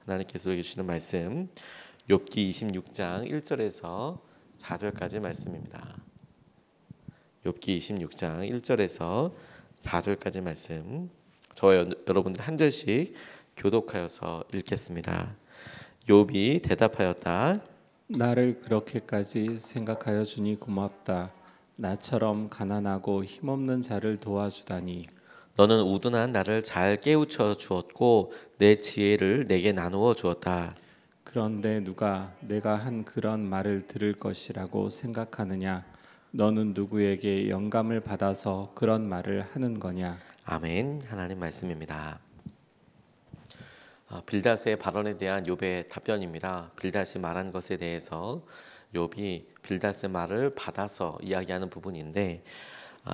하나님께서 주시는 말씀 욥기 26장 1절에서 4절까지 말씀입니다. 욥기 26장 1절에서 4절까지 말씀 저와 여러분들 한 절씩 교독하여서 읽겠습니다. 욥이 대답하였다. 나를 그렇게까지 생각하여 주니 고맙다. 나처럼 가난하고 힘없는 자를 도와주다니. 너는 우둔한 나를 잘 깨우쳐 주었고 내 지혜를 내게 나누어 주었다. 그런데 누가 내가 한 그런 말을 들을 것이라고 생각하느냐? 너는 누구에게 영감을 받아서 그런 말을 하는 거냐? 아멘. 하나님 말씀입니다. 빌닷의 발언에 대한 욥의 답변입니다. 빌닷이 말한 것에 대해서 욥이 빌닷의 말을 받아서 이야기하는 부분인데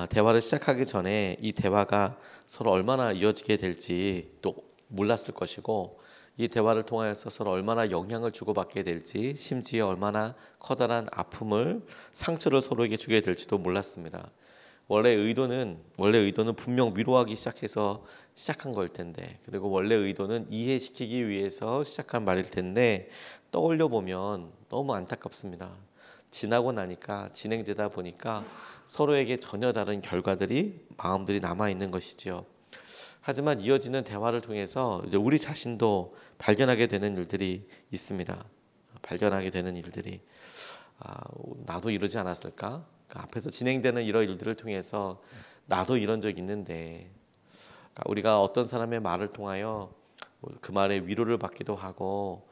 대화를 시작하기 전에 이 대화가 서로 얼마나 이어지게 될지 또 몰랐을 것이고 이 대화를 통하여서 서로 얼마나 영향을 주고받게 될지 심지어 얼마나 커다란 아픔을 상처를 서로에게 주게 될지도 몰랐습니다. 원래 의도는 분명 위로하기 시작해서 시작한 걸 텐데 그리고 원래 의도는 이해시키기 위해서 시작한 말일 텐데 떠올려 보면 너무 안타깝습니다. 지나고 나니까 진행되다 보니까 서로에게 전혀 다른 결과들이 마음들이 남아 있는 것이지요. 하지만 이어지는 대화를 통해서 우리 자신도 발견하게 되는 일들이 있습니다. 발견하게 되는 일들이 나도 이러지 않았을까? 앞에서 진행되는 이런 일들을 통해서 나도 이런 적 있는데 우리가 어떤 사람의 말을 통하여 그 말에 위로를 받기도 하고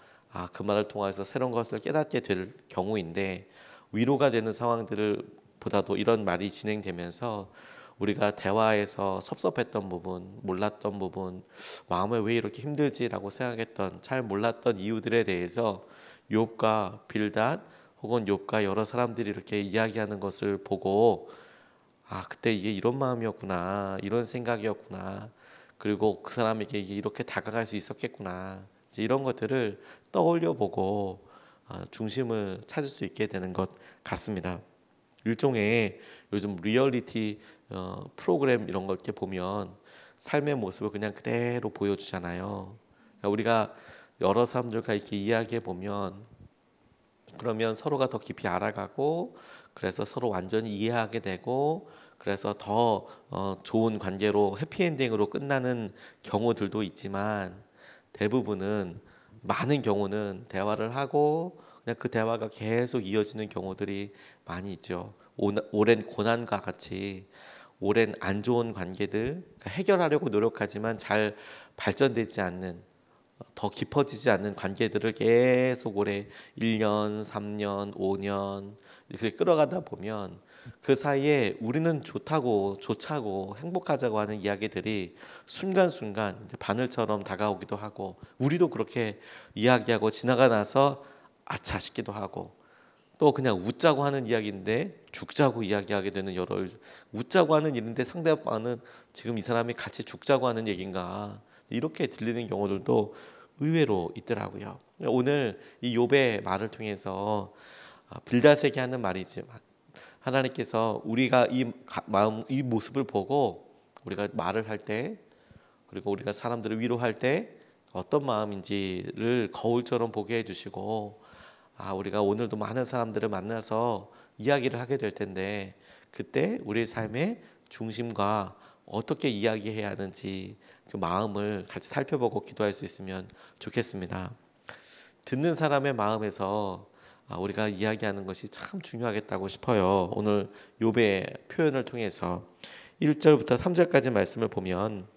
그 말을 통해서 새로운 것을 깨닫게 될 경우인데 위로가 되는 상황들을 보다도 이런 말이 진행되면서 우리가 대화에서 섭섭했던 부분, 몰랐던 부분, 마음에 왜 이렇게 힘들지라고 생각했던 잘 몰랐던 이유들에 대해서 욥과 빌닷 혹은 욥과 여러 사람들이 이렇게 이야기하는 것을 보고 그때 이게 이런 마음이었구나, 이런 생각이었구나, 그리고 그 사람에게 이렇게 다가갈 수 있었겠구나, 이런 것들을 떠올려 보고 중심을 찾을 수 있게 되는 것 같습니다. 일종의 요즘 리얼리티 프로그램 이런 거 이렇게 보면 삶의 모습을 그냥 그대로 보여주잖아요. 그러니까 우리가 여러 사람들과 이렇게 이야기해 보면 그러면 서로가 더 깊이 알아가고 그래서 서로 완전히 이해하게 되고 그래서 더 좋은 관계로 해피엔딩으로 끝나는 경우들도 있지만 대부분은 많은 경우는 대화를 하고 그냥 그 대화가 계속 이어지는 경우들이 많이 있죠. 오랜 고난과 같이 오랜 안 좋은 관계들 해결하려고 노력하지만 잘 발전되지 않는 더 깊어지지 않는 관계들을 계속 오래 1년, 3년, 5년 이렇게 끌어가다 보면 그 사이에 우리는 좋다고 행복하자고 하는 이야기들이 순간순간 바늘처럼 다가오기도 하고 우리도 그렇게 이야기하고 지나가 나서 아차 싶기도 하고 또 그냥 웃자고 하는 이야기인데 죽자고 이야기하게 되는 웃자고 하는 일인데 상대방은 지금 이 사람이 같이 죽자고 하는 얘기인가 이렇게 들리는 경우들도 의외로 있더라고요. 오늘 이 욥의 말을 통해서 빌닷에게 하는 말이지만 하나님께서 우리가 이 모습을 보고 우리가 말을 할 때 그리고 우리가 사람들을 위로할 때 어떤 마음인지를 거울처럼 보게 해주시고 우리가 오늘도 많은 사람들을 만나서 이야기를 하게 될 텐데 그때 우리의 삶의 중심과 어떻게 이야기해야 하는지 그 마음을 같이 살펴보고 기도할 수 있으면 좋겠습니다. 듣는 사람의 마음에서 우리가 이야기하는 것이 참 중요하겠다고 싶어요. 오늘 욥의 표현을 통해서 1절부터 3절까지 말씀을 보면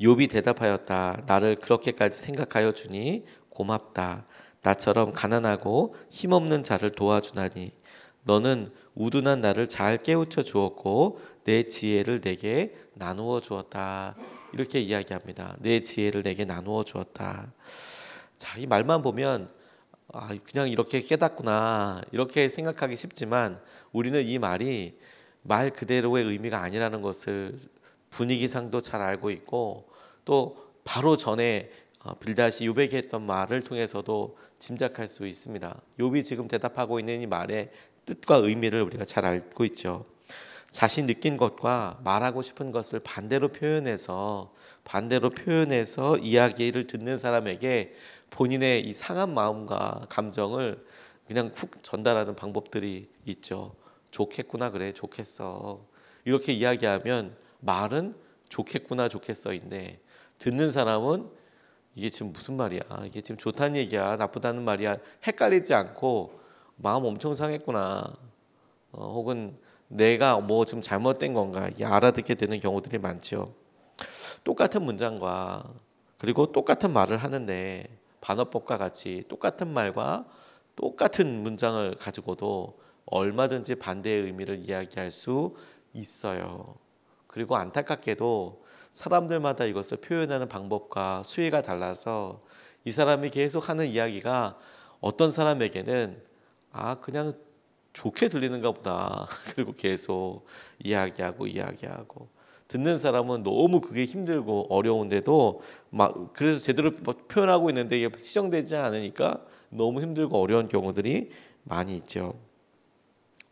욥이 대답하였다. 나를 그렇게까지 생각하여 주니 고맙다. 나처럼 가난하고 힘없는 자를 도와주나니 너는 우둔한 나를 잘 깨우쳐 주었고 내 지혜를 내게 나누어 주었다. 이렇게 이야기합니다. 내 지혜를 내게 나누어 주었다. 자, 이 말만 보면 그냥 이렇게 깨닫구나 이렇게 생각하기 쉽지만 우리는 이 말이 말 그대로의 의미가 아니라는 것을 분위기상도 잘 알고 있고 또 바로 전에 빌닷이 욥에게 했던 말을 통해서도 짐작할 수 있습니다. 욥이 지금 대답하고 있는 이 말의 뜻과 의미를 우리가 잘 알고 있죠. 자신 느낀 것과 말하고 싶은 것을 반대로 표현해서 이야기를 듣는 사람에게 본인의 이 상한 마음과 감정을 그냥 훅 전달하는 방법들이 있죠. 좋겠구나, 그래, 좋겠어. 이렇게 이야기하면 말은 좋겠구나, 좋겠어인데 듣는 사람은 이게 지금 무슨 말이야? 이게 지금 좋다는 얘기야, 나쁘다는 말이야? 헷갈리지 않고 마음 엄청 상했구나. 혹은 내가 뭐 좀 잘못된 건가 이게 알아듣게 되는 경우들이 많죠. 똑같은 문장과 그리고 똑같은 말을 하는데 반어법과 같이 똑같은 말과 똑같은 문장을 가지고도 얼마든지 반대의 의미를 이야기할 수 있어요. 그리고 안타깝게도 사람들마다 이것을 표현하는 방법과 수위가 달라서 이 사람이 계속 하는 이야기가 어떤 사람에게는 그냥 좋게 들리는가 보다. 그리고 계속 이야기하고 듣는 사람은 너무 그게 힘들고 어려운데도 막 그래서 제대로 표현하고 있는데 이게 시정되지 않으니까 너무 힘들고 어려운 경우들이 많이 있죠.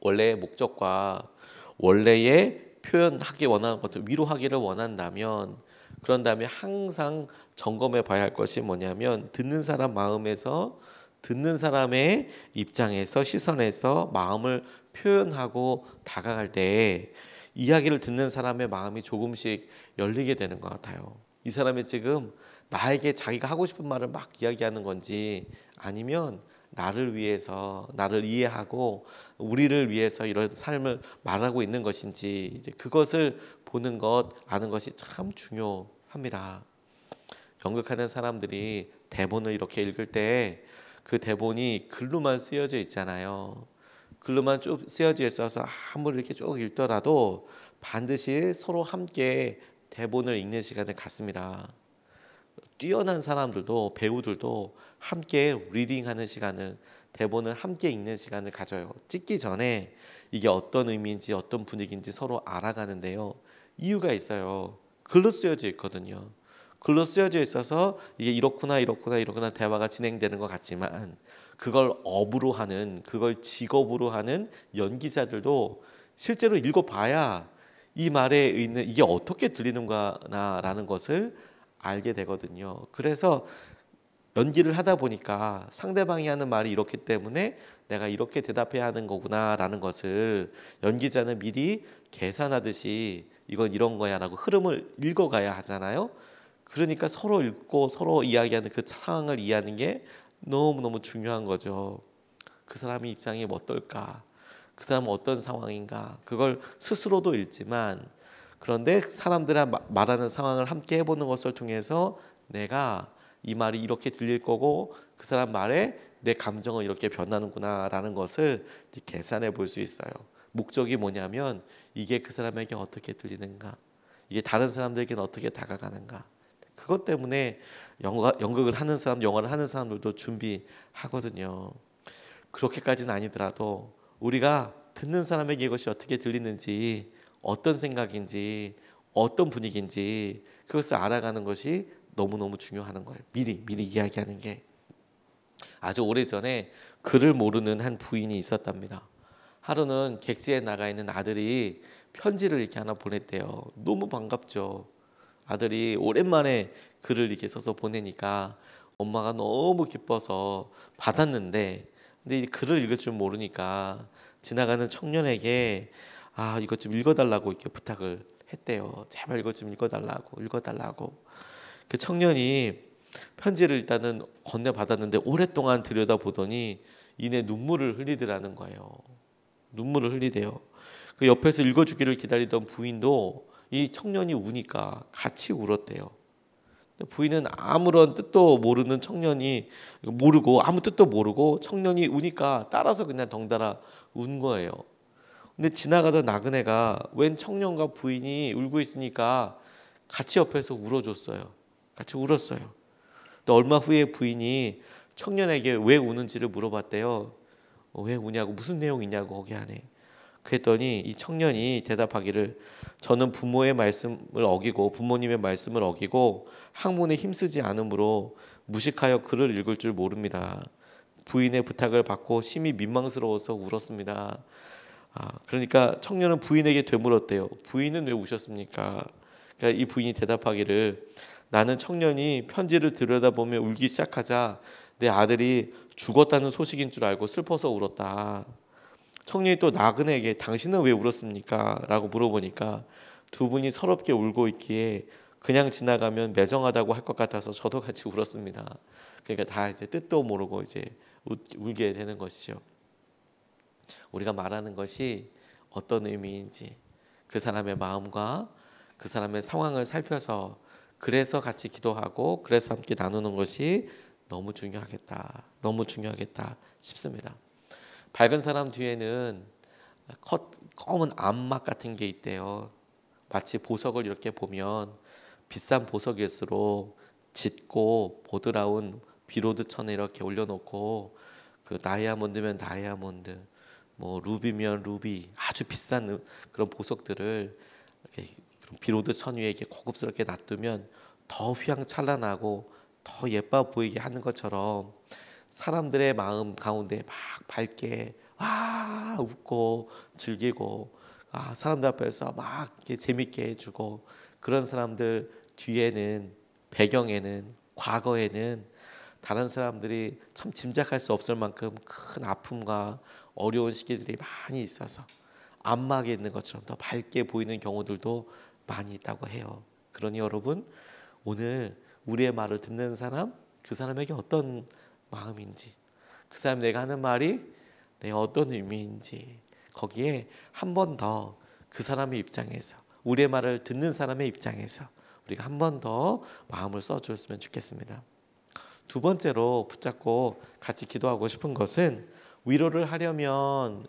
원래의 목적과 원래의 표현하기 원하는 것들, 위로하기를 원한다면 그런 다음에 항상 점검해 봐야 할 것이 뭐냐면 듣는 사람 마음에서 듣는 사람의 입장에서 시선에서 마음을 표현하고 다가갈 때 이야기를 듣는 사람의 마음이 조금씩 열리게 되는 것 같아요. 이 사람이 지금 나에게 자기가 하고 싶은 말을 막 이야기하는 건지 아니면 나를 위해서 나를 이해하고 우리를 위해서 이런 삶을 말하고 있는 것인지 이제 그것을 보는 것 아는 것이 참 중요합니다. 연극하는 사람들이 대본을 이렇게 읽을 때 그 대본이 글로만 쓰여져 있잖아요. 글로만 쭉 쓰여져 있어서 아무리 이렇게 쭉 읽더라도 반드시 서로 함께 대본을 읽는 시간을 갖습니다. 뛰어난 사람들도 배우들도 함께 리딩하는 시간을 대본을 함께 읽는 시간을 가져요. 찍기 전에 이게 어떤 의미인지 어떤 분위기인지 서로 알아가는데요. 이유가 있어요. 글로 쓰여져 있거든요. 글로 쓰여져 있어서 이게 이렇구나 대화가 진행되는 것 같지만 그걸 업으로 하는 그걸 직업으로 하는 연기자들도 실제로 읽어봐야 이 말에 있는 이게 어떻게 들리는가라는 것을 알게 되거든요. 그래서 연기를 하다 보니까 상대방이 하는 말이 이렇기 때문에 내가 이렇게 대답해야 하는 거구나라는 것을 연기자는 미리 계산하듯이 이건 이런 거야라고 흐름을 읽어가야 하잖아요. 그러니까 서로 읽고 서로 이야기하는 그 상황을 이해하는 게 너무너무 중요한 거죠. 그 사람의 입장이 어떨까? 그 사람은 어떤 상황인가? 그걸 스스로도 읽지만 그런데 사람들이 말하는 상황을 함께 해보는 것을 통해서 내가 이 말이 이렇게 들릴 거고 그 사람 말에 내 감정은 이렇게 변하는구나라는 것을 계산해 볼 수 있어요. 목적이 뭐냐면 이게 그 사람에게 어떻게 들리는가? 이게 다른 사람들에게는 어떻게 다가가는가? 그것 때문에 연극을 하는 사람, 영화를 하는 사람들도 준비하거든요. 그렇게까지는 아니더라도 우리가 듣는 사람에게 이것이 어떻게 들리는지, 어떤 생각인지, 어떤 분위기인지 그것을 알아가는 것이 너무너무 중요한 거예요. 미리 이야기하는 게. 아주 오래전에 글을 모르는 한 부인이 있었답니다. 하루는 객지에 나가 있는 아들이 편지를 이렇게 하나 보냈대요. 너무 반갑죠. 아들이 오랜만에 글을 이렇게 써서 보내니까 엄마가 너무 기뻐서 받았는데 근데 이 글을 읽을 줄 모르니까 지나가는 청년에게 이것 좀 읽어달라고 이렇게 부탁을 했대요. 제발 이것 좀 읽어달라고. 그 청년이 편지를 일단은 건네받았는데 오랫동안 들여다보더니 이내 눈물을 흘리더라는 거예요. 눈물을 흘리대요. 그 옆에서 읽어주기를 기다리던 부인도 이 청년이 우니까 같이 울었대요. 부인은 아무런 뜻도 모르는 청년이 아무 뜻도 모르고 청년이 우니까 따라서 그냥 덩달아 운 거예요. 근데 지나가던 나그네가 웬 청년과 부인이 울고 있으니까 같이 옆에서 울어줬어요. 같이 울었어요. 또 얼마 후에 부인이 청년에게 왜 우는지를 물어봤대요. 왜 우냐고 무슨 내용이냐고 거기 안에. 그랬더니 이 청년이 대답하기를 저는 부모님의 말씀을 어기고 학문에 힘쓰지 않으므로 무식하여 글을 읽을 줄 모릅니다. 부인의 부탁을 받고 심히 민망스러워서 울었습니다. 그러니까 청년은 부인에게 되물었대요. 부인은 왜 우셨습니까? 그러니까 이 부인이 대답하기를 나는 청년이 편지를 들여다보며 울기 시작하자 내 아들이 죽었다는 소식인 줄 알고 슬퍼서 울었다. 청년이 또 나그네에게 당신은 왜 울었습니까? 라고 물어보니까 두 분이 서럽게 울고 있기에 그냥 지나가면 매정하다고 할 것 같아서 저도 같이 울었습니다. 그러니까 다 이제 뜻도 모르고 이제 울게 되는 것이죠. 우리가 말하는 것이 어떤 의미인지 그 사람의 마음과 그 사람의 상황을 살펴서 그래서 같이 기도하고 그래서 함께 나누는 것이 너무 중요하겠다 싶습니다. 밝은 사람 뒤에는 검은 암막 같은 게 있대요. 마치 보석을 이렇게 보면 비싼 보석일수록 짙고 보드라운 비로드 천에 이렇게 올려놓고 그 다이아몬드면 다이아몬드, 뭐 루비면 루비, 아주 비싼 그런 보석들을 이렇게 비로드 천 위에 이렇게 고급스럽게 놔두면 더 휘황찬란하고 더 예뻐 보이게 하는 것처럼 사람들의 마음 가운데 막 밝게 와 웃고 즐기고 사람들 앞에서 막 이렇게 재밌게 해주고 그런 사람들 뒤에는 배경에는 과거에는 다른 사람들이 참 짐작할 수 없을 만큼 큰 아픔과 어려운 시기들이 많이 있어서 암막에 있는 것처럼 더 밝게 보이는 경우들도 많이 있다고 해요. 그러니 여러분 오늘 우리의 말을 듣는 사람 그 사람에게 어떤 마음인지 그 사람 내가 하는 말이 내가 어떤 의미인지 거기에 한 번 더 그 사람의 입장에서 우리의 말을 듣는 사람의 입장에서 우리가 한 번 더 마음을 써주었으면 좋겠습니다. 두 번째로 붙잡고 같이 기도하고 싶은 것은 위로를 하려면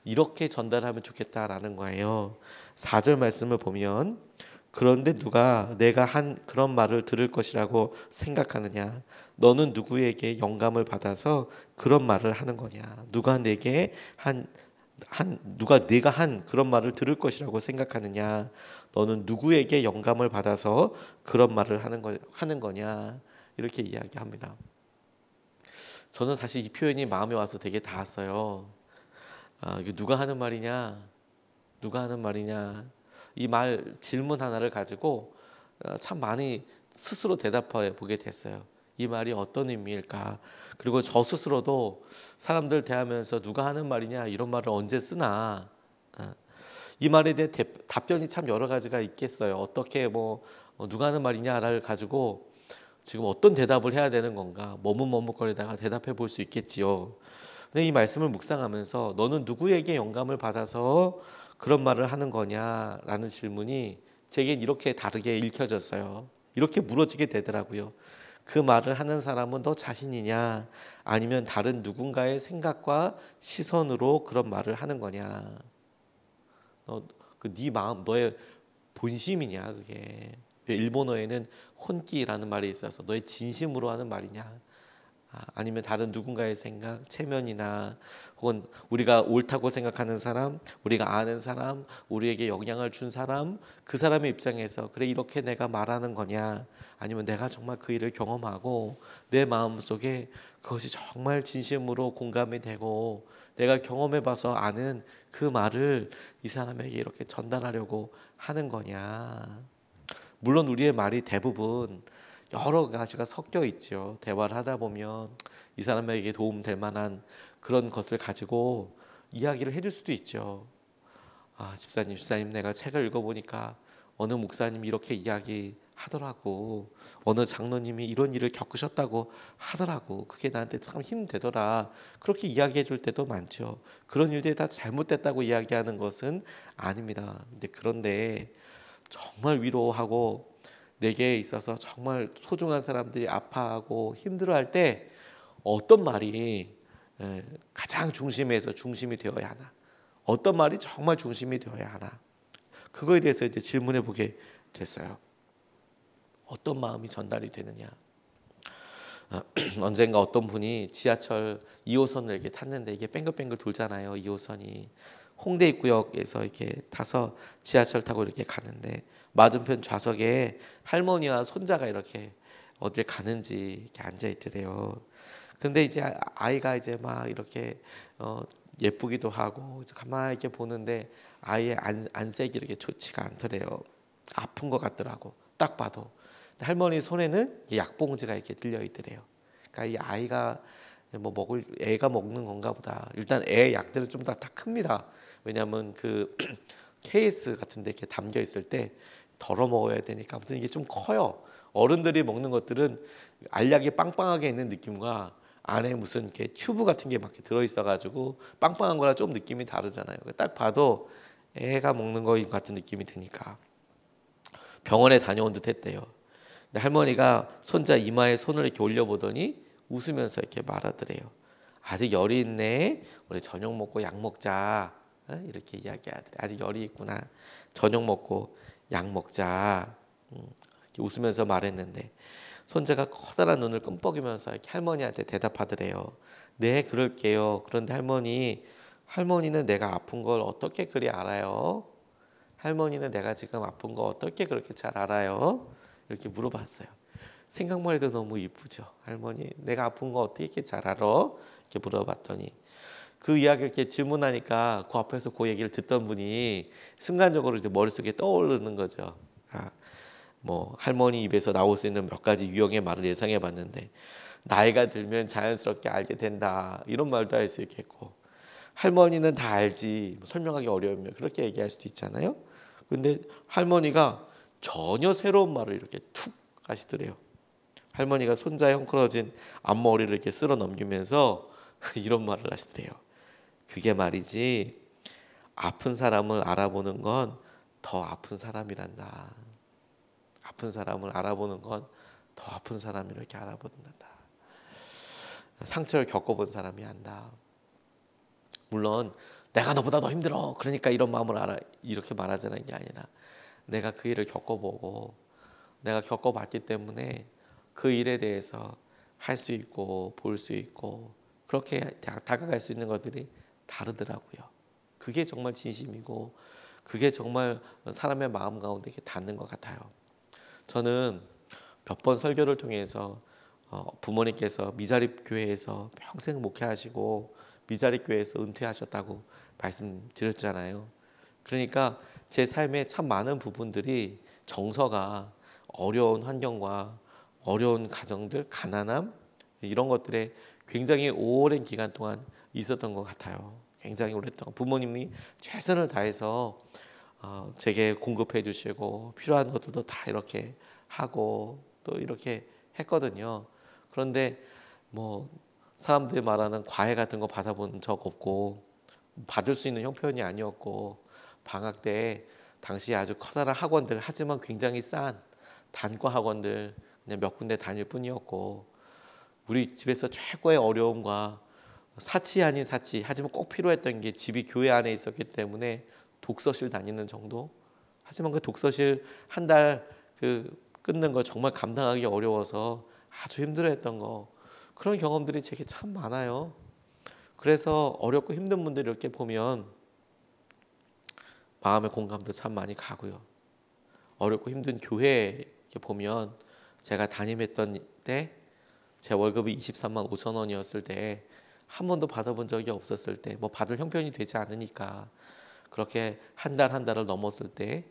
이렇게 전달하면 좋겠다라는 거예요. 4절 말씀을 보면 그런데 누가 내가 한 그런 말을 들을 것이라고 생각하느냐? 너는 누구에게 영감을 받아서 그런 말을 하는 거냐? 누가 내가 한 그런 말을 들을 것이라고 생각하느냐? 너는 누구에게 영감을 받아서 그런 말을 하는 거냐? 이렇게 이야기합니다. 저는 사실 이 표현이 마음에 와서 되게 닿았어요. 이게 누가 하는 말이냐? 이 말 질문 하나를 가지고 참 많이 스스로 대답해 보게 됐어요. 이 말이 어떤 의미일까? 그리고 저 스스로도 사람들 대하면서 누가 하는 말이냐 이런 말을 언제 쓰나? 이 말에 대해 답변이 참 여러 가지가 있겠어요. 어떻게 누가 하는 말이냐를 가지고 지금 어떤 대답을 해야 되는 건가? 머뭇머뭇거리다가 대답해 볼 수 있겠지요. 근데 이 말씀을 묵상하면서 너는 누구에게 영감을 받아서 그런 말을 하는 거냐라는 질문이 제겐 이렇게 다르게 읽혀졌어요. 이렇게 물어지게 되더라고요. 그 말을 하는 사람은 너 자신이냐 아니면 다른 누군가의 생각과 시선으로 그런 말을 하는 거냐. 네 마음 너의 본심이냐 그게. 일본어에는 혼기라는 말이 있어서 너의 진심으로 하는 말이냐 아니면 다른 누군가의 생각, 체면이나 혹은 우리가 옳다고 생각하는 사람, 우리가 아는 사람, 우리에게 영향을 준 사람, 그 사람의 입장에서 그래 이렇게 내가 말하는 거냐 아니면 내가 정말 그 일을 경험하고 내 마음속에 그것이 정말 진심으로 공감이 되고 내가 경험해봐서 아는 그 말을 이 사람에게 이렇게 전달하려고 하는 거냐. 물론 우리의 말이 대부분 여러 가지가 섞여 있죠. 대화를 하다 보면 이 사람에게 도움될 만한 그런 것을 가지고 이야기를 해줄 수도 있죠. 집사님 내가 책을 읽어보니까 어느 목사님이 이렇게 이야기하더라고. 어느 장로님이 이런 일을 겪으셨다고 하더라고. 그게 나한테 참 힘되더라. 그렇게 이야기해 줄 때도 많죠. 그런 일들이 다 잘못됐다고 이야기하는 것은 아닙니다. 그런데 정말 위로하고 내게 있어서 정말 소중한 사람들이 아파하고 힘들어할 때 어떤 말이 가장 중심이 되어야 하나? 어떤 말이 정말 중심이 되어야 하나? 그거에 대해서 이제 질문해 보게 됐어요. 어떤 마음이 전달이 되느냐? 언젠가 어떤 분이 지하철 2호선을 이렇게 탔는데 이게 뱅글뱅글 돌잖아요. 2호선이 홍대 입구역에서 이렇게 타서 지하철 타고 이렇게 가는데 맞은편 좌석에 할머니와 손자가 이렇게 어딜 가는지 이렇게 앉아 있더래요. 근데 이제 아이가 이제 막 이렇게 예쁘기도 하고 이제 가만히 이렇게 보는데 아이의 안색이 이렇게 좋지가 않더래요. 아픈 것 같더라고. 딱 봐도. 할머니 손에는 약봉지가 이렇게 들려 있더래요. 그러니까 이 아이가 뭐 먹을 애가 먹는 건가 보다. 일단 애 약들은 좀 다 큽니다. 왜냐하면 그 케이스 같은데 이렇게 담겨 있을 때 덜어 먹어야 되니까 아무튼 이게 좀 커요. 어른들이 먹는 것들은 알약이 빵빵하게 있는 느낌과 안에 무슨 이렇게 튜브 같은 게 막 들어 있어 가지고 빵빵한 거랑 좀 느낌이 다르잖아요. 딱 봐도 애가 먹는 거 같은 느낌이 드니까 병원에 다녀온 듯 했대요. 근데 할머니가 손자 이마에 손을 이렇게 올려보더니 웃으면서 이렇게 말하더래요. 아직 열이 있네. 우리 저녁 먹고 약 먹자. 이렇게 이야기하더래. 아직 열이 있구나. 저녁 먹고 약 먹자. 이렇게 웃으면서 말했는데 손자가 커다란 눈을 끔뻑이면서 이렇게 할머니한테 대답하더래요. 네, 그럴게요. 그런데 할머니는 내가 아픈 걸 어떻게 그리 알아요? 할머니는 내가 지금 아픈 거 어떻게 그렇게 잘 알아요? 이렇게 물어봤어요. 생각만 해도 너무 이쁘죠. 할머니, 내가 아픈 거 어떻게 이렇게 잘 알아? 이렇게 물어봤더니 그 이야기를 이렇게 질문하니까 그 앞에서 그 얘기를 듣던 분이 순간적으로 이제 머릿속에 떠오르는 거죠. 뭐 할머니 입에서 나올 수 있는 몇 가지 유형의 말을 예상해 봤는데 나이가 들면 자연스럽게 알게 된다. 이런 말도 할 수 있겠고 할머니는 다 알지. 뭐 설명하기 어려우면 그렇게 얘기할 수도 있잖아요. 근데 할머니가 전혀 새로운 말을 이렇게 툭 하시더래요. 할머니가 손자의 헝클어진 앞머리를 이렇게 쓸어 넘기면서 이런 말을 하시더래요. 그게 말이지 아픈 사람을 알아보는 건 더 아픈 사람이란다. 아픈 사람을 알아보는 건 더 아픈 사람을 이렇게 알아본단다. 상처를 겪어본 사람이 안다. 물론 내가 너보다 더 힘들어. 그러니까 이런 마음을 알아. 이렇게 말하자는 게 아니라 내가 그 일을 겪어보고 내가 겪어봤기 때문에 그 일에 대해서 할 수 있고 볼 수 있고 그렇게 다가갈 수 있는 것들이 다르더라고요. 그게 정말 진심이고 그게 정말 사람의 마음 가운데 이렇게 닿는 것 같아요. 저는 몇 번 설교를 통해서 부모님께서 미자립 교회에서 평생 목회하시고 미자립 교회에서 은퇴하셨다고 말씀드렸잖아요. 그러니까 제 삶에 참 많은 부분들이 정서가 어려운 환경과 어려운 가정들, 가난함 이런 것들에 굉장히 오랜 기간 동안 있었던 것 같아요. 굉장히 오랫동안 부모님이 최선을 다해서 제게 공급해 주시고 필요한 것들도 다 이렇게 하고 또 이렇게 했거든요. 그런데 뭐 사람들이 말하는 과외 같은 거 받아본 적 없고 받을 수 있는 형편이 아니었고 방학 때 당시 아주 커다란 학원들 하지만 굉장히 싼 단과 학원들 그냥 몇 군데 다닐 뿐이었고 우리 집에서 최고의 어려움과 사치 아닌 사치 하지만 꼭 필요했던 게 집이 교회 안에 있었기 때문에 독서실 다니는 정도. 하지만 그 독서실 한 달 그 끊는 거 정말 감당하기 어려워서 아주 힘들어했던 거 그런 경험들이 제게 참 많아요. 그래서 어렵고 힘든 분들 이렇게 보면 마음의 공감도 참 많이 가고요. 어렵고 힘든 교회 이렇게 보면 제가 담임했던 때 제 월급이 23만 5천 원이었을 때 한 번도 받아본 적이 없었을 때 뭐 받을 형편이 되지 않으니까 그렇게 한 달 한 달을 넘었을 때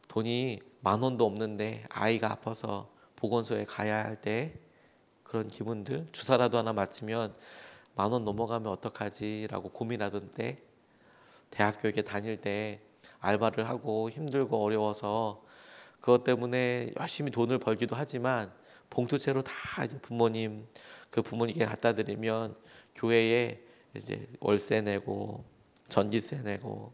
돈이 10,000원도 없는데 아이가 아파서 보건소에 가야 할 때 그런 기분들 주사라도 하나 맞으면 10,000원 넘어가면 어떡하지라고 고민하던 때 대학교에 다닐 때 알바를 하고 힘들고 어려워서 그것 때문에 열심히 돈을 벌기도 하지만 봉투채로 다 이제 부모님께 갖다 드리면 교회에 이제 월세 내고 전기세 내고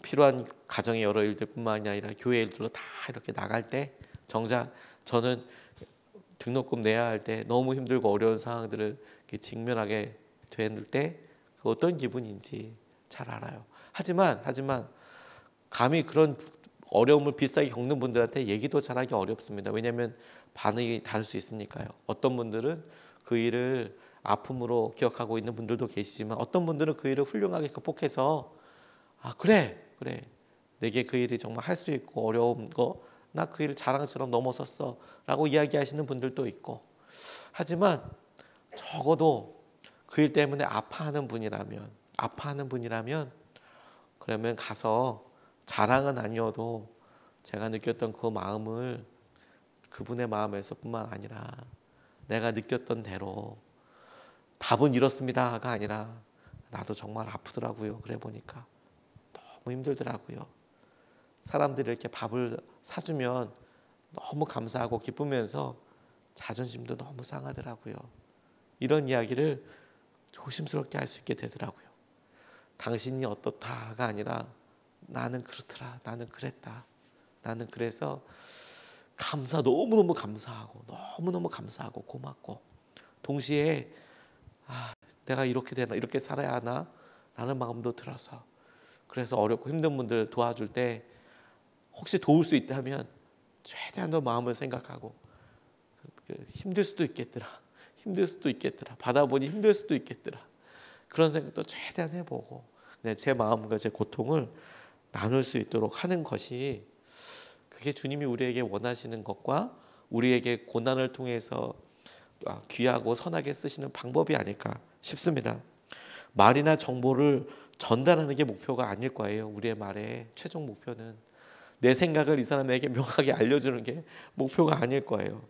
필요한 가정의 여러 일들뿐만이 아니라 교회 일들로 다 이렇게 나갈 때 정작 저는 등록금 내야 할 때 너무 힘들고 어려운 상황들을 이렇게 직면하게 될 때 그 어떤 기분인지 잘 알아요. 하지만 감히 그런 어려움을 비싸게 겪는 분들한테 얘기도 잘하기 어렵습니다. 왜냐하면 반응이 다를 수 있으니까요. 어떤 분들은 그 일을 아픔으로 기억하고 있는 분들도 계시지만 어떤 분들은 그 일을 훌륭하게 극복해서 그래 내게 그 일이 정말 할 수 있고 어려운 거 나 그 일을 자랑처럼 넘어섰어 라고 이야기하시는 분들도 있고 하지만 적어도 그 일 때문에 아파하는 분이라면 아파하는 분이라면 그러면 가서 자랑은 아니어도 제가 느꼈던 그 마음을 그분의 마음에서뿐만 아니라 내가 느꼈던 대로 답은 이렇습니다가 아니라 나도 정말 아프더라고요. 그래 보니까 너무 힘들더라고요. 사람들이 이렇게 밥을 사주면 너무 감사하고 기쁘면서 자존심도 너무 상하더라고요. 이런 이야기를 조심스럽게 할 수 있게 되더라고요. 당신이 어떻다가 아니라 나는 그렇더라. 나는 그랬다. 나는 그래서 너무너무 감사하고 너무너무 감사하고 고맙고 동시에 내가 이렇게 되나 이렇게 살아야 하나 라는 마음도 들어서 그래서 어렵고 힘든 분들 도와줄 때 혹시 도울 수 있다면 최대한 더 마음을 생각하고 힘들 수도 있겠더라. 힘들 수도 있겠더라. 받아보니 힘들 수도 있겠더라. 그런 생각도 최대한 해보고 제 마음과 제 고통을 나눌 수 있도록 하는 것이 그게 주님이 우리에게 원하시는 것과 우리에게 고난을 통해서 귀하고 선하게 쓰시는 방법이 아닐까 싶습니다. 말이나 정보를 전달하는 게 목표가 아닐 거예요. 우리의 말의 최종 목표는 내 생각을 이 사람에게 명확하게 알려주는 게 목표가 아닐 거예요.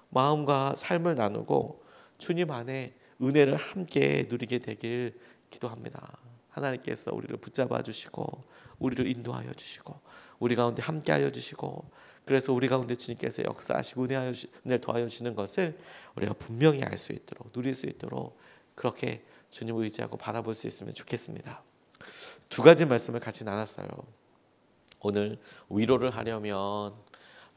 마음과 삶을 나누고 주님 안에 은혜를 함께 누리게 되길 기도합니다. 하나님께서 우리를 붙잡아 주시고 우리를 인도하여 주시고 우리 가운데 함께하여 주시고 그래서 우리 가운데 주님께서 역사하시고 은혜를 더하여 주시는 것을 우리가 분명히 알 수 있도록 누릴 수 있도록 그렇게 주님을 의지하고 바라볼 수 있으면 좋겠습니다. 두 가지 말씀을 같이 나눴어요. 오늘 위로를 하려면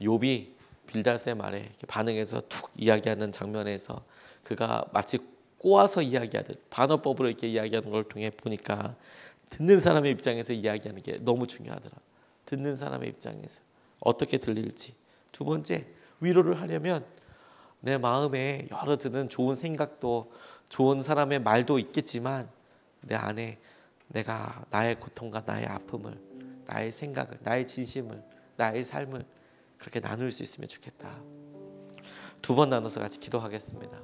욥이 빌닷의 말에 반응해서 툭 이야기하는 장면에서 그가 마치 꼬아서 이야기하듯 반어법으로 이렇게 이야기하는 걸 통해 보니까 듣는 사람의 입장에서 이야기하는 게 너무 중요하더라. 듣는 사람의 입장에서 어떻게 들릴지. 두 번째, 위로를 하려면 내 마음에 여러 드는 좋은 생각도 좋은 사람의 말도 있겠지만 내 안에 내가 나의 고통과 나의 아픔을 나의 생각을 나의 진심을 나의 삶을 그렇게 나눌 수 있으면 좋겠다. 두 번 나눠서 같이 기도하겠습니다.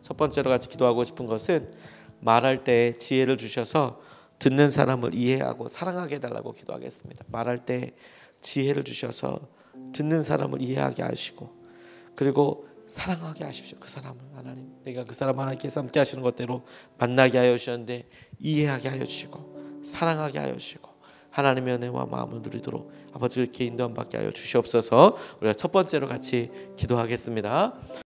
첫 번째로 같이 기도하고 싶은 것은 말할 때 지혜를 주셔서 듣는 사람을 이해하고 사랑하게 해달라고 기도하겠습니다. 말할 때 지혜를 주셔서 듣는 사람을 이해하게 하시고 그리고 사랑하게 하십시오. 그 사람을 하나님 내가 그 사람 하나님께서 함께 하시는 것대로 만나게 하여 주셨는데 이해하게 하여 주시고 사랑하게 하여 주시고 하나님의 은혜와 마음을 누리도록 아버지 이렇게 인도함 받게 하여 주시옵소서. 우리가 첫 번째로 같이 기도하겠습니다.